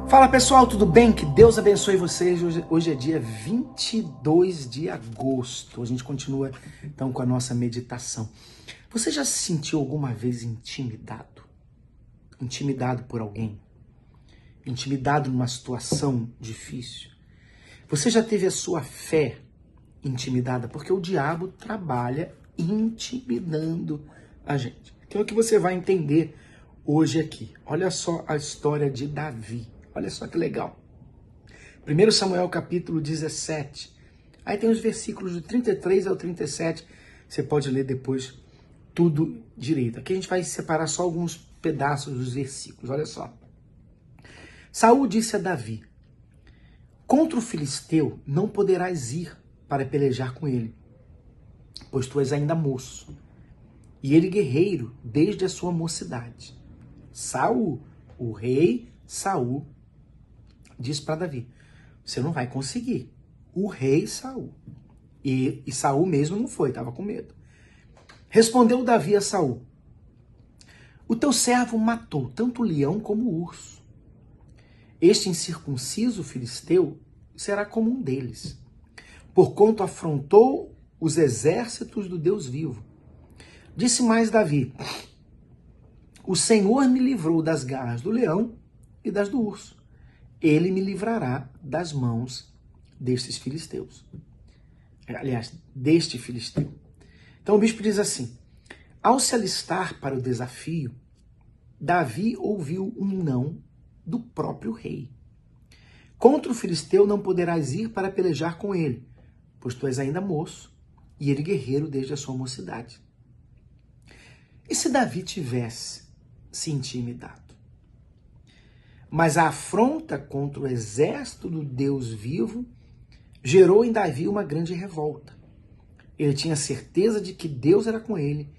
Fala pessoal, tudo bem? Que Deus abençoe vocês. Hoje é dia 22 de agosto. A gente continua então com a nossa meditação. Você já se sentiu alguma vez intimidado? Intimidado por alguém? Intimidado numa situação difícil? Você já teve a sua fé intimidada? Porque o diabo trabalha intimidando a gente. Então é o que você vai entender hoje aqui. Olha só a história de Davi. Olha só que legal. 1 Samuel capítulo 17. Aí tem os versículos do 33 ao 37. Você pode ler depois tudo direito. Aqui a gente vai separar só alguns pedaços dos versículos. Olha só. Saul disse a Davi: contra o filisteu não poderás ir para pelejar com ele, pois tu és ainda moço, e ele guerreiro desde a sua mocidade. Saul, o rei Saul, disse para Davi: você não vai conseguir. O rei Saul. E Saul mesmo não foi, estava com medo. Respondeu Davi a Saul: o teu servo matou tanto o leão como o urso. Este incircunciso filisteu será como um deles, porquanto afrontou os exércitos do Deus vivo. Disse mais Davi: o Senhor me livrou das garras do leão e das do urso. Ele me livrará das mãos destes filisteus. Aliás, deste filisteu. Então o bispo diz assim: ao se alistar para o desafio, Davi ouviu um não do próprio rei. Contra o filisteu não poderás ir para pelejar com ele, pois tu és ainda moço, e ele guerreiro desde a sua mocidade. E se Davi tivesse se intimidado? Mas a afronta contra o exército do Deus vivo gerou em Davi uma grande revolta. Ele tinha certeza de que Deus era com ele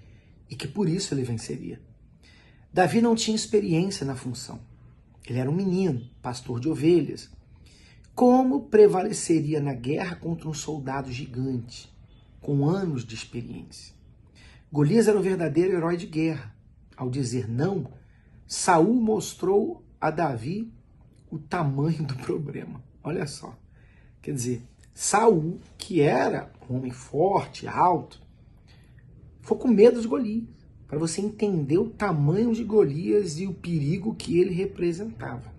e que por isso ele venceria. Davi não tinha experiência na função. Ele era um menino, pastor de ovelhas. Como prevaleceria na guerra contra um soldado gigante, com anos de experiência? Golias era o verdadeiro herói de guerra. Ao dizer não, Saul mostrou a Davi o tamanho do problema. Olha só. Quer dizer, Saul, que era um homem forte, alto, ficou com medo de Golias, para você entender o tamanho de Golias e o perigo que ele representava.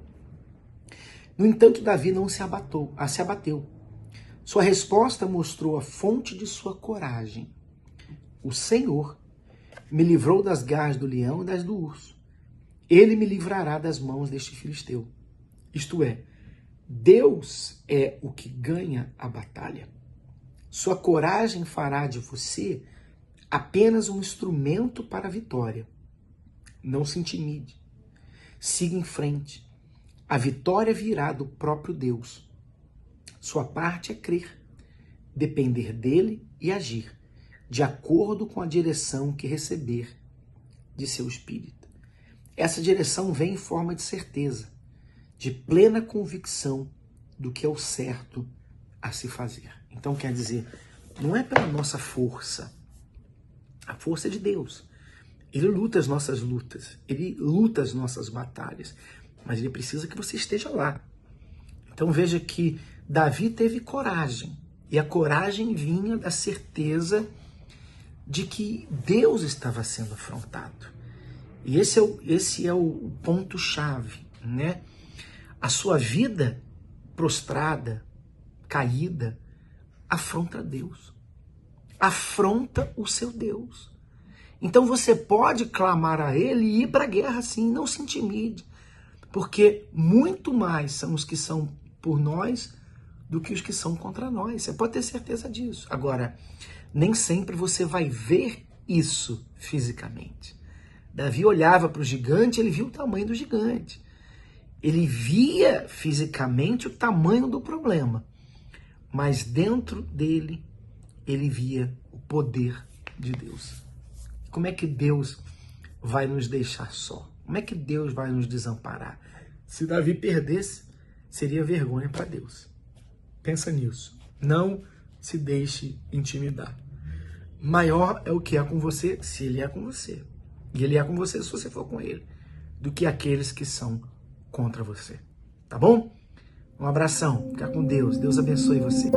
No entanto, Davi não se abateu. Sua resposta mostrou a fonte de sua coragem. O Senhor me livrou das garras do leão e das do urso. Ele me livrará das mãos deste filisteu. Isto é, Deus é o que ganha a batalha. Sua coragem fará de você apenas um instrumento para a vitória. Não se intimide. Siga em frente. A vitória virá do próprio Deus. Sua parte é crer, depender dele e agir, de acordo com a direção que receber de seu espírito. Essa direção vem em forma de certeza, de plena convicção do que é o certo a se fazer. Então quer dizer, não é pela nossa força. A força é de Deus. Ele luta as nossas lutas, ele luta as nossas batalhas, mas ele precisa que você esteja lá. Então veja que Davi teve coragem, e a coragem vinha da certeza de que Deus estava sendo afrontado. E esse é o ponto-chave, né? A sua vida prostrada, caída, afronta Deus. Afronta o seu Deus. Então você pode clamar a Ele e ir para a guerra sim, não se intimide. Porque muito mais são os que são por nós do que os que são contra nós. Você pode ter certeza disso. Agora, nem sempre você vai ver isso fisicamente. Davi olhava para o gigante, ele viu o tamanho do gigante. Ele via fisicamente o tamanho do problema. Mas dentro dele, ele via o poder de Deus. Como é que Deus vai nos deixar só? Como é que Deus vai nos desamparar? Se Davi perdesse, seria vergonha para Deus. Pensa nisso. Não se deixe intimidar. Maior é o que é com você, se ele é com você. E ele é com você se você for com ele, do que aqueles que são contra você. tá bom? Um abração, fica com Deus, Deus abençoe você.